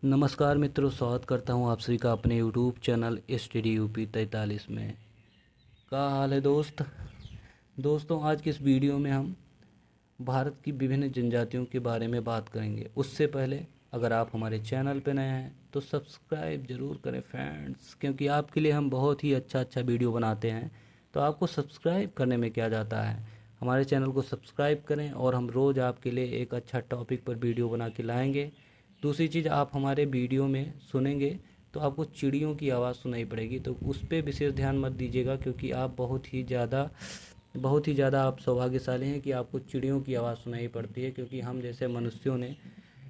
नमस्कार मित्रों, स्वागत करता हूं आप सभी का अपने यूट्यूब चैनल STD UP 43 में। क्या हाल है दोस्तों, आज के इस वीडियो में हम भारत की विभिन्न जनजातियों के बारे में बात करेंगे। उससे पहले अगर आप हमारे चैनल पर नए हैं तो सब्सक्राइब ज़रूर करें फ्रेंड्स, क्योंकि आपके लिए हम बहुत ही अच्छा वीडियो बनाते हैं। तो आपको सब्सक्राइब करने में क्या जाता है, हमारे चैनल को सब्सक्राइब करें और हम रोज़ आपके लिए एक अच्छा टॉपिक पर वीडियो बना के लाएंगे। दूसरी चीज़, आप हमारे वीडियो में सुनेंगे तो आपको चिड़ियों की आवाज़ सुनाई पड़ेगी, तो उस पर विशेष ध्यान मत दीजिएगा, क्योंकि आप बहुत ही ज़्यादा आप सौभाग्यशाली हैं कि आपको चिड़ियों की आवाज़ सुनाई पड़ती है, क्योंकि हम जैसे मनुष्यों ने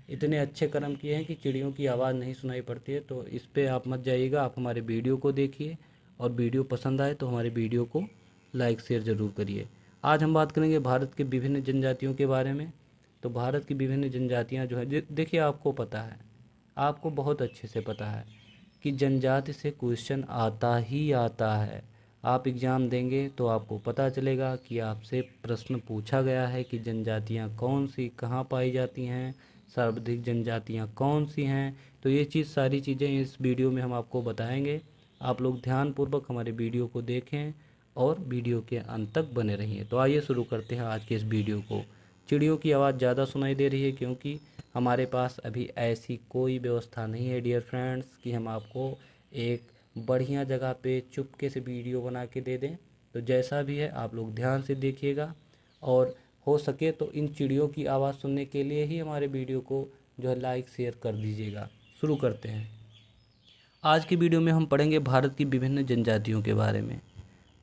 इतने अच्छे कर्म किए हैं कि चिड़ियों की आवाज़ नहीं सुनाई पड़ती है। तो इस पर आप मत जाइएगा, आप हमारे वीडियो को देखिए और वीडियो पसंद आए तो हमारे वीडियो को लाइक शेयर ज़रूर करिए। आज हम बात करेंगे भारत के विभिन्न जनजातियों के बारे में। तो भारत की विभिन्न जनजातियां जो है, देखिए आपको पता है, आपको बहुत अच्छे से पता है कि जनजाति से क्वेश्चन आता ही आता है। आप एग्ज़ाम देंगे तो आपको पता चलेगा कि आपसे प्रश्न पूछा गया है कि जनजातियां कौन सी कहाँ पाई जाती हैं, सर्वाधिक जनजातियां कौन सी हैं। तो ये सारी चीज़ें इस वीडियो में हम आपको बताएंगे। आप लोग ध्यानपूर्वक हमारे वीडियो को देखें और वीडियो के अंत तक बने रहिए। तो आइए शुरू करते हैं आज के इस वीडियो को। चिड़ियों की आवाज़ ज़्यादा सुनाई दे रही है क्योंकि हमारे पास अभी ऐसी कोई व्यवस्था नहीं है डियर फ्रेंड्स कि हम आपको एक बढ़िया जगह पे चुपके से वीडियो बना के दे दें। तो जैसा भी है आप लोग ध्यान से देखिएगा, और हो सके तो इन चिड़ियों की आवाज़ सुनने के लिए ही हमारे वीडियो को जो है लाइक शेयर कर दीजिएगा। शुरू करते हैं। आज की वीडियो में हम पढ़ेंगे भारत की विभिन्न जनजातियों के बारे में।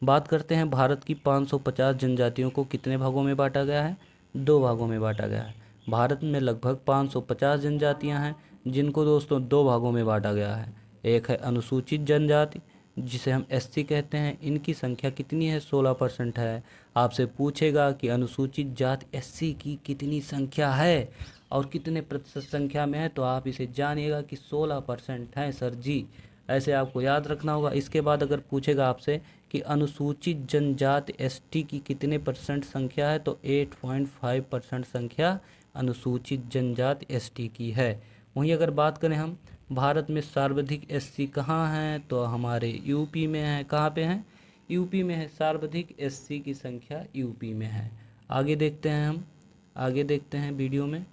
बात करते हैं भारत की 550 जनजातियों को कितने भागों में बांटा गया है। 2 भागों में बांटा गया है। भारत में लगभग 550 जनजातियां हैं, जिनको दोस्तों 2 भागों में बांटा गया है। एक है अनुसूचित जनजाति, जिसे हम SC कहते हैं। इनकी संख्या कितनी है, 16% है। आपसे पूछेगा कि अनुसूचित जाति SC की कितनी संख्या है और कितने प्रतिशत संख्या में है, तो आप इसे जानिएगा कि 16% है सर जी। ऐसे आपको याद रखना होगा। इसके बाद अगर पूछेगा आपसे कि अनुसूचित जनजाति ST की कितने % संख्या है, तो 8.5% संख्या अनुसूचित जनजाति ST की है। वहीं अगर बात करें हम भारत में सर्वाधिक SC कहाँ हैं, तो हमारे UP में है। कहाँ पे हैं, UP में है। सर्वाधिक SC की संख्या UP में है। आगे देखते हैं वीडियो में।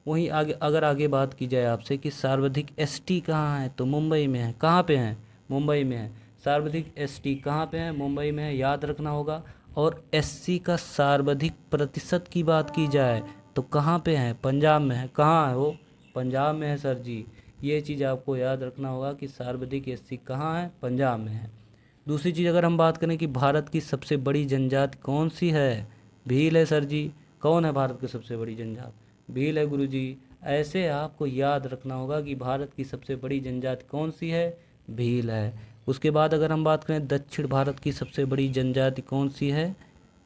वहीं आगे बात की जाए आपसे कि सर्वाधिक ST कहाँ है, तो मुंबई में है। कहाँ पे हैं, मुंबई में है। सर्वाधिक ST कहाँ पे है, मुंबई में है, याद रखना होगा। और SC का सर्वाधिक प्रतिशत की बात की जाए तो कहाँ पे है, पंजाब में है। कहाँ है वो, पंजाब में है सर जी। ये चीज़ आपको याद रखना होगा कि सर्वाधिक SC कहाँ है, पंजाब में है। दूसरी चीज़ अगर हम बात करें कि भारत की सबसे बड़ी जनजाति कौन सी है, भील है सर जी। कौन है भारत की सबसे बड़ी जनजाति, भील है गुरुजी। ऐसे आपको याद रखना होगा कि भारत की सबसे बड़ी जनजाति कौन सी है, भील है। उसके बाद अगर हम बात करें दक्षिण भारत की सबसे बड़ी जनजाति कौन सी है,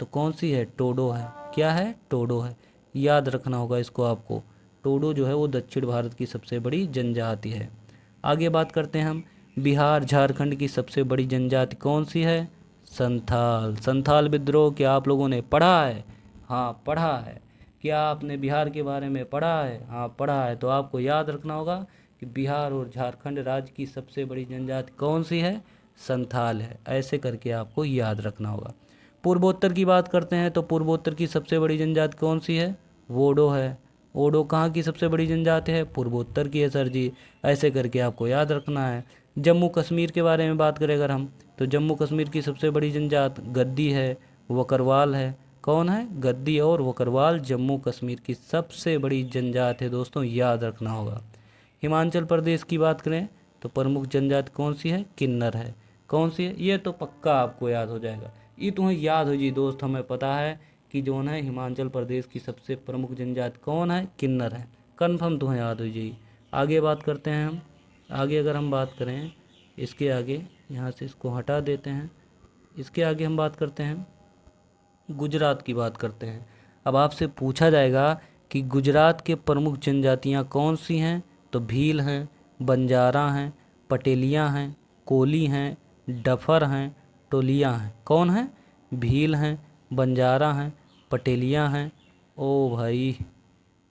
तो कौन सी है, टोडो है। क्या है, टोडो है। याद रखना होगा इसको आपको। टोडो जो है वो दक्षिण भारत की सबसे बड़ी जनजाति है। आगे बात करते हैं हम बिहार झारखंड की सबसे बड़ी जनजाति कौन सी है, संथाल। संथाल विद्रोह क्या आप लोगों ने पढ़ा है, हाँ पढ़ा है। क्या आपने बिहार के बारे में पढ़ा है, हाँ पढ़ा है। तो आपको याद रखना होगा कि बिहार और झारखंड राज्य की सबसे बड़ी जनजाति कौन सी है, संथाल है। ऐसे करके आपको याद रखना होगा। पूर्वोत्तर की बात करते हैं तो पूर्वोत्तर की सबसे बड़ी जनजाति कौन सी है, वोडो है। ओडो कहाँ की सबसे बड़ी जनजाति है, पूर्वोत्तर की है सर जी। ऐसे करके आपको याद रखना है। जम्मू कश्मीर के बारे में बात करें अगर हम, तो जम्मू कश्मीर की सबसे बड़ी जनजाति गद्दी है, वकरवाल है। कौन है, गद्दी और वकरवाल जम्मू कश्मीर की सबसे बड़ी जनजाति है दोस्तों, याद रखना होगा। हिमाचल प्रदेश की बात करें तो प्रमुख जनजाति कौन सी है, किन्नर है। कौन सी है, ये तो पक्का आपको याद हो जाएगा। ये तुम्हें याद हो जी दोस्त, हमें पता है कि जो है हिमाचल प्रदेश की सबसे प्रमुख जनजाति कौन है, किन्नर है। कन्फर्म तुम्हें याद हो जी। आगे बात करते हैं हम। आगे अगर हम बात करें इसके आगे, यहाँ से इसको हटा देते हैं। इसके आगे हम बात करते हैं, गुजरात की बात करते हैं। अब आपसे पूछा जाएगा कि गुजरात के प्रमुख जनजातियाँ कौन सी हैं, तो भील हैं, बंजारा हैं, पटेलियाँ हैं, कोली हैं, डफर हैं, टोलियाँ हैं। कौन है, भील हैं, बंजारा हैं, पटेलियाँ हैं, ओ भाई,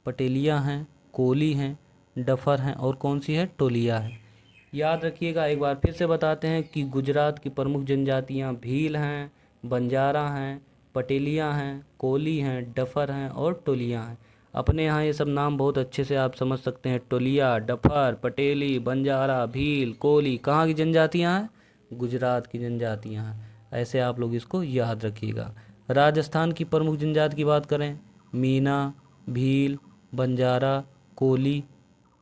पटेलियाँ हैं, कोली हैं, डफर हैं और कौन सी है, टोलिया है। याद रखिएगा, एक बार फिर से बताते हैं कि गुजरात की प्रमुख जनजातियाँ भील हैं, बंजारा हैं, पटेलियाँ हैं, कोली हैं, डफर हैं और टोलिया हैं। अपने यहाँ ये सब नाम बहुत अच्छे से आप समझ सकते हैं। टोलिया, डफर, पटेली, बंजारा, भील, कोली कहाँ की जनजातियाँ हैं, गुजरात की जनजातियाँ हैं। ऐसे आप लोग इसको याद रखिएगा। राजस्थान की प्रमुख जनजाति की बात करें, मीना, भील, बंजारा, कोली,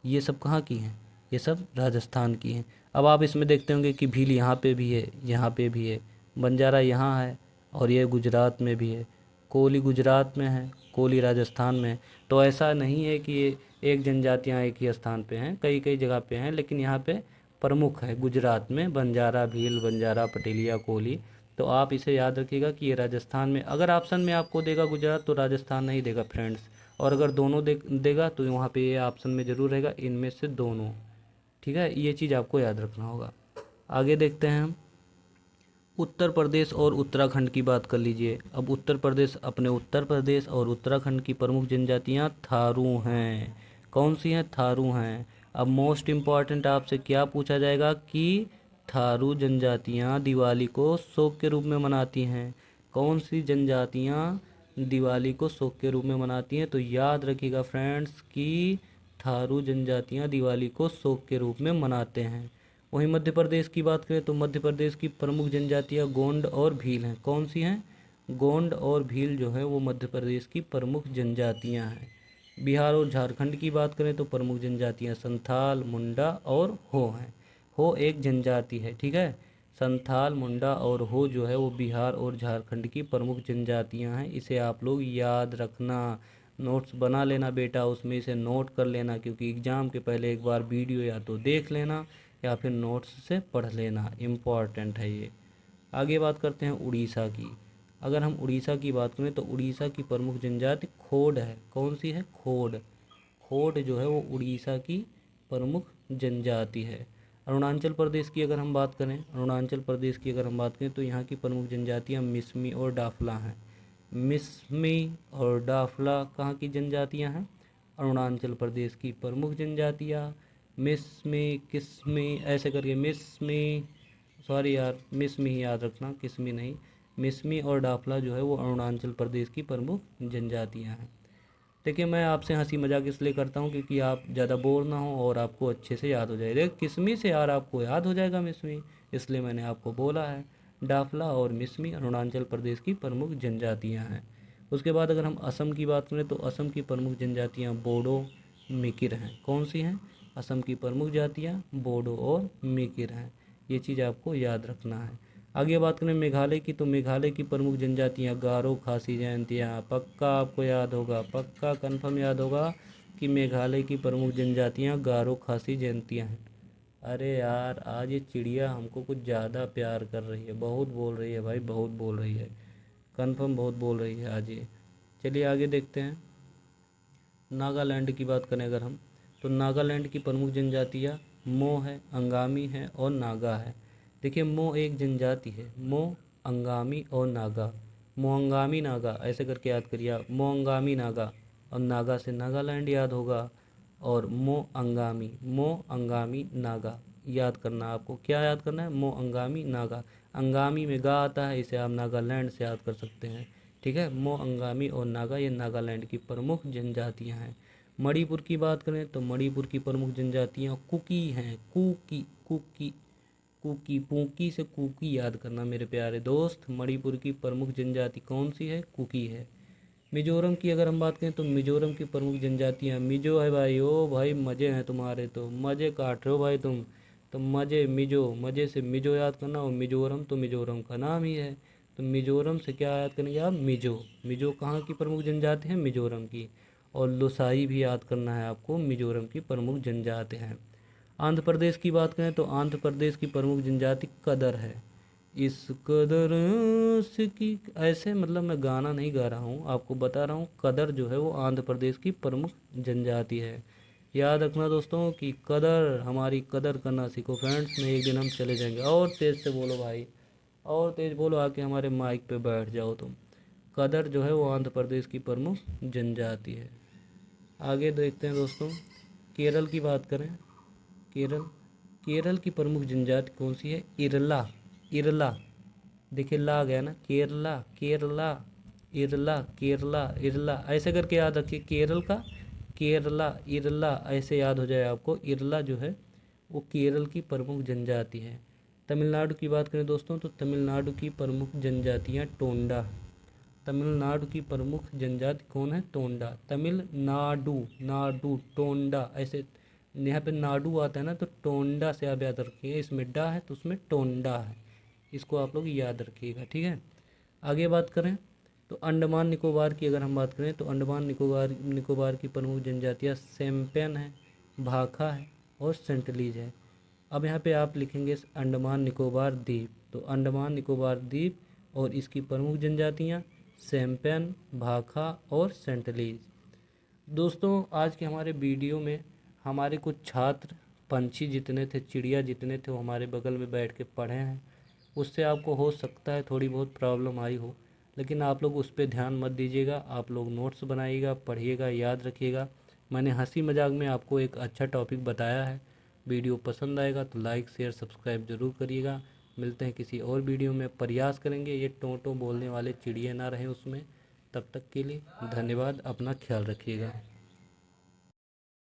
ये सब कहाँ की हैं, ये सब राजस्थान की हैं। अब आप इसमें देखते होंगे कि भील यहाँ पे भी है, यहाँ पे भी है, बंजारा यहाँ है और ये गुजरात में भी है, कोली गुजरात में है, कोली राजस्थान में है। तो ऐसा नहीं है कि ये एक जनजातियाँ एक ही स्थान पे हैं, कई कई जगह पे हैं, लेकिन यहाँ पे प्रमुख है गुजरात में बंजारा, भील, बंजारा, पटेलिया, कोली। तो आप इसे याद रखिएगा कि ये राजस्थान में, अगर ऑप्शन में आपको देगा गुजरात तो राजस्थान नहीं देगा फ्रेंड्स, और अगर दोनों देगा तो वहाँ पे ये ऑप्शन में ज़रूर रहेगा इनमें से दोनों। ठीक है, ये चीज़ आपको याद रखना होगा। आगे देखते हैं हम उत्तर प्रदेश और उत्तराखंड की बात कर लीजिए। अब उत्तर प्रदेश, अपने उत्तर प्रदेश और उत्तराखंड की प्रमुख जनजातियाँ थारू हैं। कौन सी हैं, थारू हैं। अब मोस्ट इम्पॉर्टेंट आपसे क्या पूछा जाएगा कि थारू जनजातियाँ दिवाली को शोक के रूप में मनाती हैं। कौन सी जनजातियाँ दिवाली को शोक के रूप में मनाती हैं, तो याद रखिएगा फ्रेंड्स कि थारू जनजातियाँ दिवाली को शोक के रूप में मनाते हैं। वहीं मध्य प्रदेश की बात करें तो मध्य प्रदेश की प्रमुख जनजातियाँ गोंड और भील हैं। कौन सी हैं, गोंड और भील जो है वो मध्य प्रदेश की प्रमुख जनजातियाँ हैं। बिहार और झारखंड की बात करें तो प्रमुख जनजातियाँ संथाल, मुंडा और हो हैं। हो एक जनजाति है, ठीक है। संथाल, मुंडा और हो जो है वो बिहार और झारखंड की प्रमुख जनजातियाँ हैं। इसे आप लोग याद रखना, नोट्स बना लेना बेटा, उसमें इसे नोट कर लेना, क्योंकि एग्ज़ाम के पहले एक बार वीडियो या तो देख लेना या फिर नोट्स से पढ़ लेना, इम्पॉर्टेंट है ये। आगे बात करते हैं उड़ीसा की। अगर हम उड़ीसा की बात करें तो उड़ीसा की प्रमुख जनजाति खोड है। कौन सी है, खोड। खोड जो है वो उड़ीसा की प्रमुख जनजाति है। अरुणाचल प्रदेश की अगर हम बात करें, अरुणाचल प्रदेश की अगर हम बात करें तो यहाँ की प्रमुख जनजातियाँ मिसमी और डाफला हैं। मिसमी और डाफला कहाँ की जनजातियाँ हैं, अरुणाचल प्रदेश की प्रमुख जनजातियाँ। मिसमी, किस्मी, ऐसे करके मिसमी, सॉरी यार, मिसमी ही याद रखना, किस्मी नहीं। मिसमी और डाफला जो है वो अरुणाचल प्रदेश की प्रमुख जनजातियाँ हैं। देखिए, मैं आपसे हंसी मजाक इसलिए करता हूँ क्योंकि आप ज़्यादा बोर ना हो और आपको अच्छे से याद हो जाए। देखिए, किस्मी से यार आपको याद हो जाएगा मिसमी, इसलिए मैंने आपको बोला है। डाफला और मिसमी अरुणाचल प्रदेश की प्रमुख जनजातियाँ हैं। उसके बाद अगर हम असम की बात करें तो असम की प्रमुख जनजातियाँ बोडो, मिकिर हैं। कौन सी हैं, असम की प्रमुख जातियाँ बोडो और मिकिर हैं। ये चीज़ आपको याद रखना है। आगे बात करें मेघालय की तो मेघालय की प्रमुख जनजातियाँ गारो, खासी, जयंतिया। पक्का आपको याद होगा, पक्का कंफर्म याद होगा कि मेघालय की प्रमुख जनजातियाँ गारो, खासी, जयंतिया हैं। अरे यार, आज ये चिड़िया हमको कुछ ज़्यादा प्यार कर रही है, बहुत बोल रही है भाई, बहुत बोल रही है, कंफर्म बहुत बोल रही है आज ये। चलिए आगे देखते हैं। नागालैंड की बात करें अगर हम तो नागालैंड की प्रमुख जनजातियाँ मो है, अंगामी है और नागा है। देखिए, मो एक जनजाति है, मो, अंगामी और नागा। मोअंगामी नागा ऐसे करके याद करिए आप, मोअंगामी नागा, और नागा से नागालैंड याद होगा। और मो अंगामी नागा याद करना, आपको क्या याद करना है, मो अंगामी नागा। अंगामी में गा आता है, इसे आप नागालैंड से याद कर सकते हैं। ठीक है, मो अंगामी और नागा ये नागालैंड की प्रमुख जनजातियां हैं। मणिपुर की बात करें तो मणिपुर की प्रमुख जनजातियां कुकी हैं। कुकी, कुकी, कुकी, पूकी से कुकी याद करना मेरे प्यारे दोस्त। मणिपुर की प्रमुख जनजाति कौन सी है, कुकी है। मिजोरम की अगर हम बात करें तो मिजोरम की प्रमुख जनजातियाँ मिजो है भाई। ओ भाई, मज़े हैं तुम्हारे, तो मज़े काट रहे हो भाई तुम। तो मज़े, मिजो, मज़े से मिजो याद करना, और मिजोरम तो मिजोरम का नाम ही है। तो मिजोरम से क्या याद करेंगे आप, मिजो। मिजो कहाँ की प्रमुख जनजाति है, मिजोरम की। और लोसाई भी याद करना है आपको, मिजोरम की प्रमुख जनजाति हैं। आंध्र प्रदेश की बात करें तो आंध्र प्रदेश की प्रमुख जनजाति कदर है। इस कदर की, ऐसे मतलब मैं गाना नहीं गा रहा हूँ, आपको बता रहा हूँ। कदर जो है वो आंध्र प्रदेश की प्रमुख जनजाति है। याद रखना दोस्तों कि कदर, हमारी कदर करना सीखो फ्रेंड्स, में एक दिन हम चले जाएंगे। और तेज़ से बोलो भाई, और तेज़ बोलो, आके हमारे माइक पे बैठ जाओ तुम। कदर जो है वो आंध्र प्रदेश की प्रमुख जनजाति है। आगे देखते हैं दोस्तों, केरल की बात करें, केरल, केरल की प्रमुख जनजाति कौन सी है? इरला, इरला, देखिए ला आ गया ना, केरला, केरला, इरला, केरला, इरला, ऐसे करके याद रखिए। केरल का केरला, इरला, ऐसे याद हो जाए आपको। इरला जो है वो केरल की प्रमुख जनजाति है। तमिलनाडु की बात करें दोस्तों, तो तमिलनाडु की प्रमुख जनजातियाँ टोंडा। तमिलनाडु की प्रमुख जनजाति कौन है? टोंडा। तमिलनाडु, नाडु, टोंडा, ऐसे यहाँ पे नाडु आता है ना, तो टोंडा से आप याद रखिए। इसमें डा है तो उसमें टोंडा है, इसको आप लोग याद रखिएगा, ठीक है। आगे बात करें तो अंडमान निकोबार की अगर हम बात करें, तो अंडमान निकोबार की प्रमुख जनजातियाँ सेम्पेन है, भाखा है और सेंटलीज है। अब यहाँ पे आप लिखेंगे अंडमान निकोबार द्वीप, तो अंडमान निकोबार द्वीप और इसकी प्रमुख जनजातियाँ सेम्पेन, भाखा और सेंटलीज। दोस्तों आज के हमारे वीडियो में हमारे कुछ छात्र पंछी जितने थे, चिड़िया जितने थे, वो हमारे बगल में बैठ के पढ़े हैं। उससे आपको हो सकता है थोड़ी बहुत प्रॉब्लम आई हो, लेकिन आप लोग उस पर ध्यान मत दीजिएगा। आप लोग नोट्स बनाइएगा, पढ़िएगा, याद रखिएगा। मैंने हंसी मजाक में आपको एक अच्छा टॉपिक बताया है। वीडियो पसंद आएगा तो लाइक शेयर सब्सक्राइब ज़रूर करिएगा। मिलते हैं किसी और वीडियो में। प्रयास करेंगे ये टों बोलने वाले चिड़िया ना रहें उसमें। तब तक के लिए धन्यवाद, अपना ख्याल रखिएगा।